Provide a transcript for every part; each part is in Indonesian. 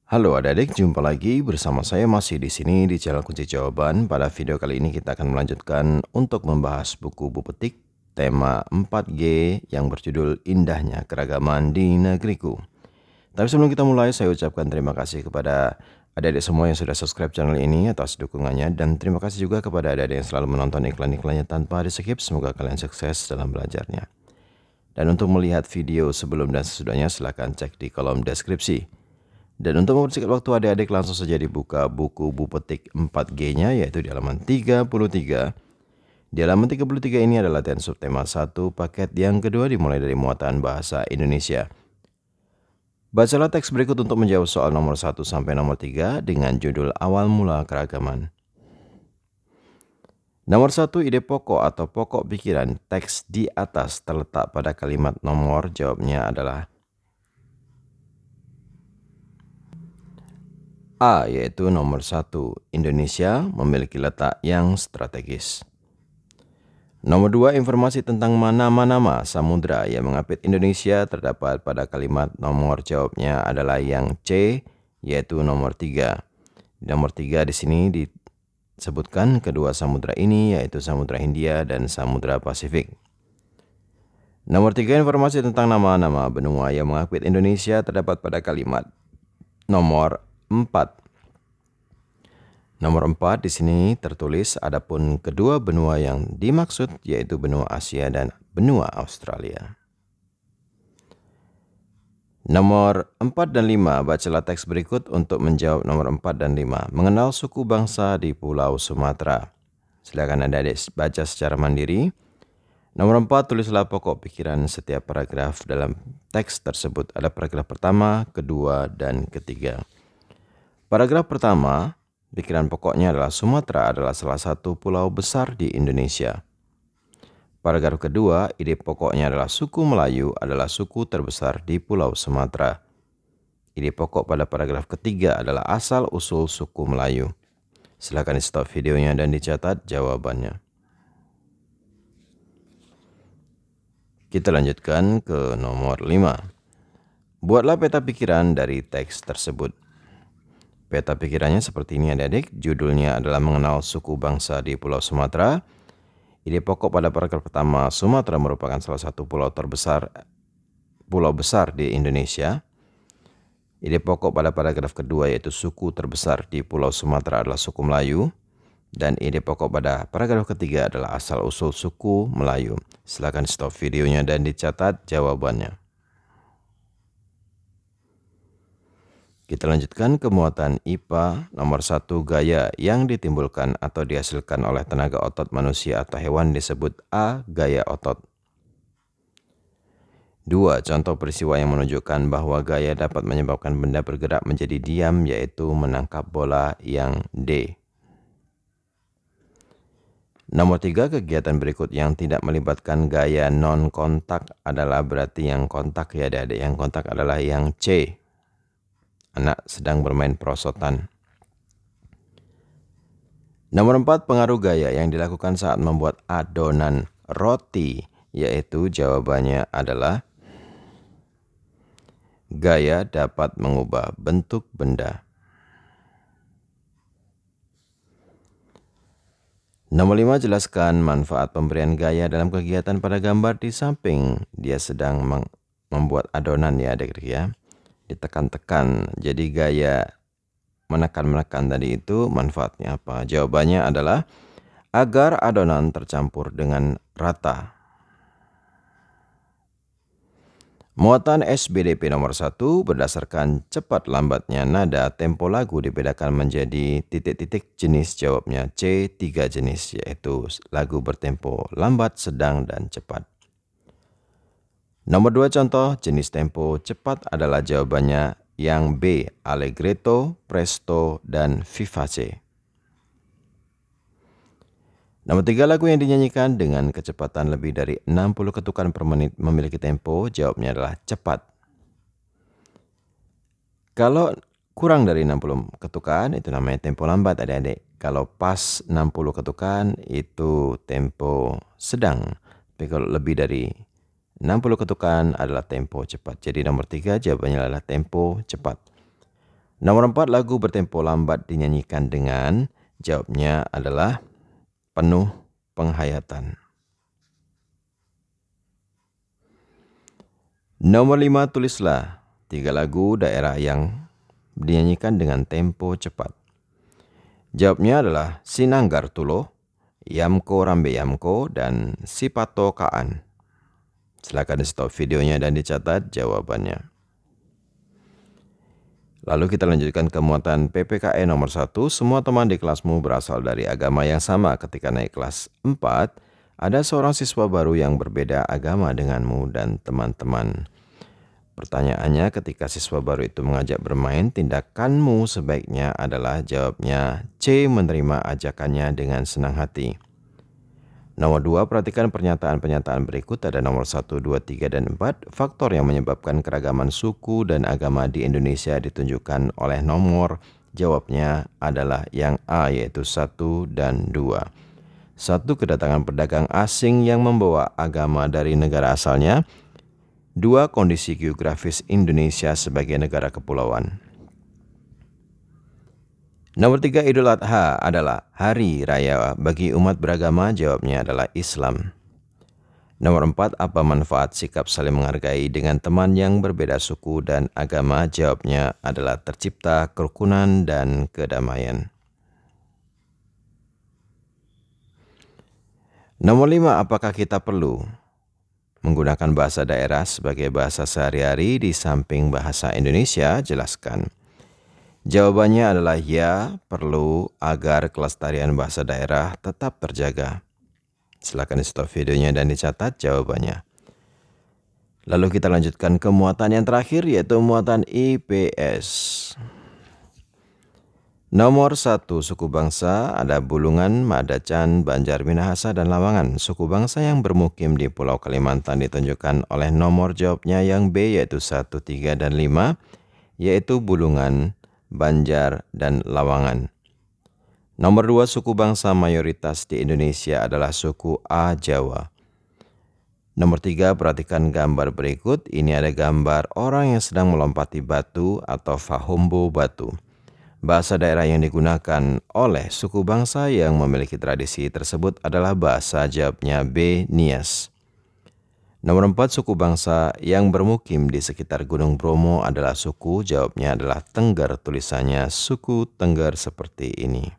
Halo adik-adik, jumpa lagi bersama saya masih di sini di channel Kunci Jawaban. Pada video kali ini kita akan melanjutkan untuk membahas buku Bu Petik tema 4G yang berjudul Indahnya Keragaman di Negeriku. Tapi sebelum kita mulai, saya ucapkan terima kasih kepada adik-adik semua yang sudah subscribe channel ini atas dukungannya, dan terima kasih juga kepada adik-adik yang selalu menonton iklan-iklannya tanpa di-skip. Semoga kalian sukses dalam belajarnya. Dan untuk melihat video sebelum dan sesudahnya, silahkan cek di kolom deskripsi. Dan untuk mempersingkat waktu adik-adik, langsung saja dibuka buku Bu Petik 4G-nya, yaitu di halaman 33. Di halaman 33 ini adalah latihan subtema 1 paket yang kedua, dimulai dari muatan bahasa Indonesia. Bacalah teks berikut untuk menjawab soal nomor 1 sampai nomor 3 dengan judul Awal Mula Keragaman. Nomor 1, ide pokok atau pokok pikiran teks di atas terletak pada kalimat nomor. Jawabnya adalah A, yaitu nomor 1. Indonesia memiliki letak yang strategis. Nomor 2, informasi tentang nama-nama samudra yang mengapit Indonesia terdapat pada kalimat nomor. Jawabnya adalah yang C, yaitu nomor 3. Nomor 3 di sini disebutkan kedua samudra ini, yaitu Samudra Hindia dan Samudra Pasifik. Nomor 3, informasi tentang nama-nama benua yang mengapit Indonesia terdapat pada kalimat nomor 4. Nomor 4 di sini tertulis adapun kedua benua yang dimaksud yaitu benua Asia dan benua Australia. Nomor 4 dan 5, bacalah teks berikut untuk menjawab nomor 4 dan 5. Mengenal suku bangsa di Pulau Sumatera. Silakan adik-adik baca secara mandiri. Nomor 4, tulislah pokok pikiran setiap paragraf dalam teks tersebut. Ada paragraf pertama, kedua, dan ketiga. Paragraf pertama, pikiran pokoknya adalah Sumatera adalah salah satu pulau besar di Indonesia. Paragraf kedua, ide pokoknya adalah suku Melayu adalah suku terbesar di Pulau Sumatera. Ide pokok pada paragraf ketiga adalah asal-usul suku Melayu. Silakan di stop videonya dan dicatat jawabannya. Kita lanjutkan ke nomor 5. Buatlah peta pikiran dari teks tersebut. Peta pikirannya seperti ini adik-adik. Judulnya adalah mengenal suku bangsa di Pulau Sumatera. Ide pokok pada paragraf pertama, Sumatera merupakan salah satu pulau besar di Indonesia. Ide pokok pada paragraf kedua yaitu suku terbesar di Pulau Sumatera adalah suku Melayu. Dan ide pokok pada paragraf ketiga adalah asal-usul suku Melayu. Silakan stop videonya dan dicatat jawabannya. Kita lanjutkan ke muatan IPA nomor 1, gaya yang ditimbulkan atau dihasilkan oleh tenaga otot manusia atau hewan disebut A, gaya otot. 2, contoh peristiwa yang menunjukkan bahwa gaya dapat menyebabkan benda bergerak menjadi diam yaitu menangkap bola yang D. Nomor 3, kegiatan berikut yang tidak melibatkan gaya non-kontak adalah berarti yang kontak ya adik-adik. Yang kontak adalah yang C. Anak sedang bermain perosotan. Nomor 4, pengaruh gaya yang dilakukan saat membuat adonan roti, yaitu jawabannya adalah gaya dapat mengubah bentuk benda. Nomor 5, jelaskan manfaat pemberian gaya dalam kegiatan pada gambar di samping dia sedang membuat adonan ya adik-adik ya. Ditekan-tekan. Jadi gaya menekan-menekan tadi itu manfaatnya apa? Jawabannya adalah agar adonan tercampur dengan rata. Muatan SBDP nomor 1, berdasarkan cepat lambatnya nada tempo lagu dibedakan menjadi titik-titik jenis. Jawabnya C, 3 jenis, yaitu lagu bertempo lambat, sedang, dan cepat. Nomor 2, contoh jenis tempo cepat adalah jawabannya yang B, allegretto, presto, dan vivace. Nomor 3, lagu yang dinyanyikan dengan kecepatan lebih dari 60 ketukan per menit memiliki tempo. Jawabnya adalah cepat. Kalau kurang dari 60 ketukan itu namanya tempo lambat adik-adik. Kalau pas 60 ketukan itu tempo sedang. Tapi kalau lebih dari 60 ketukan adalah tempo cepat. Jadi nomor 3 jawabannya adalah tempo cepat. Nomor 4, lagu bertempo lambat dinyanyikan dengan, jawabnya adalah penuh penghayatan. Nomor 5, tulislah 3 lagu daerah yang dinyanyikan dengan tempo cepat. Jawabnya adalah Sinanggar Tulo, Yamko Rambe Yamko, dan Sipato Kaan. Silakan di stop videonya dan dicatat jawabannya. Lalu kita lanjutkan ke muatan PPKE nomor 1. Semua teman di kelasmu berasal dari agama yang sama. Ketika naik kelas 4, ada seorang siswa baru yang berbeda agama denganmu dan teman-teman. Pertanyaannya, ketika siswa baru itu mengajak bermain, tindakanmu sebaiknya adalah, jawabnya C, menerima ajakannya dengan senang hati. Nomor 2, perhatikan pernyataan-pernyataan berikut. Ada nomor 1, 2, 3, dan 4. Faktor yang menyebabkan keragaman suku dan agama di Indonesia ditunjukkan oleh nomor. Jawabnya adalah yang A, yaitu 1 dan 2. 1, kedatangan pedagang asing yang membawa agama dari negara asalnya. 2, kondisi geografis Indonesia sebagai negara kepulauan. Nomor 3, Idul Adha adalah hari raya bagi umat beragama. Jawabnya adalah Islam. Nomor 4, apa manfaat sikap saling menghargai dengan teman yang berbeda suku dan agama? Jawabnya adalah tercipta kerukunan dan kedamaian. Nomor 5, apakah kita perlu menggunakan bahasa daerah sebagai bahasa sehari-hari di samping bahasa Indonesia? Jelaskan. Jawabannya adalah ya, perlu agar kelestarian bahasa daerah tetap terjaga. Silakan di stop videonya dan dicatat jawabannya. Lalu kita lanjutkan ke muatan yang terakhir, yaitu muatan IPS. Nomor 1, suku bangsa ada Bulungan, Madacan, Banjar, Minahasa, dan Lawangan. Suku bangsa yang bermukim di Pulau Kalimantan ditunjukkan oleh nomor jawabnya yang B, yaitu 1, 3, dan 5, yaitu Bulungan, Banjar, dan Lawangan. Nomor 2, suku bangsa mayoritas di Indonesia adalah suku A, Jawa. Nomor 3, perhatikan gambar berikut. Ini ada gambar orang yang sedang melompati batu atau fahombo batu. Bahasa daerah yang digunakan oleh suku bangsa yang memiliki tradisi tersebut adalah bahasa, jawabnya B, Nias. Nomor 4, suku bangsa yang bermukim di sekitar Gunung Bromo adalah suku, jawabnya adalah Tengger. Tulisannya suku Tengger seperti ini.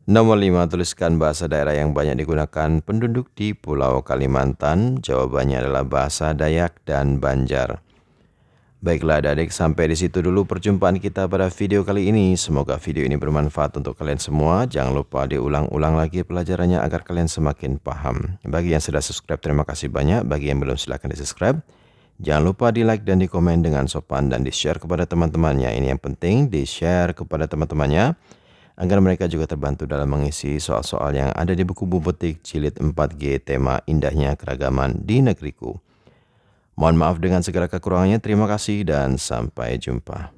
Nomor 5, tuliskan bahasa daerah yang banyak digunakan penduduk di Pulau Kalimantan. Jawabannya adalah bahasa Dayak dan Banjar. Baiklah adik-adik, sampai di situ dulu perjumpaan kita pada video kali ini. Semoga video ini bermanfaat untuk kalian semua. Jangan lupa diulang-ulang lagi pelajarannya agar kalian semakin paham. Bagi yang sudah subscribe, terima kasih banyak. Bagi yang belum, silahkan di subscribe. Jangan lupa di like dan di komen dengan sopan dan di share kepada teman-temannya. Ini yang penting, di share kepada teman-temannya agar mereka juga terbantu dalam mengisi soal-soal yang ada di buku Bupetik Jilid 4G tema Indahnya Keragaman di Negeriku. Mohon maaf dengan segala kekurangannya. Terima kasih dan sampai jumpa.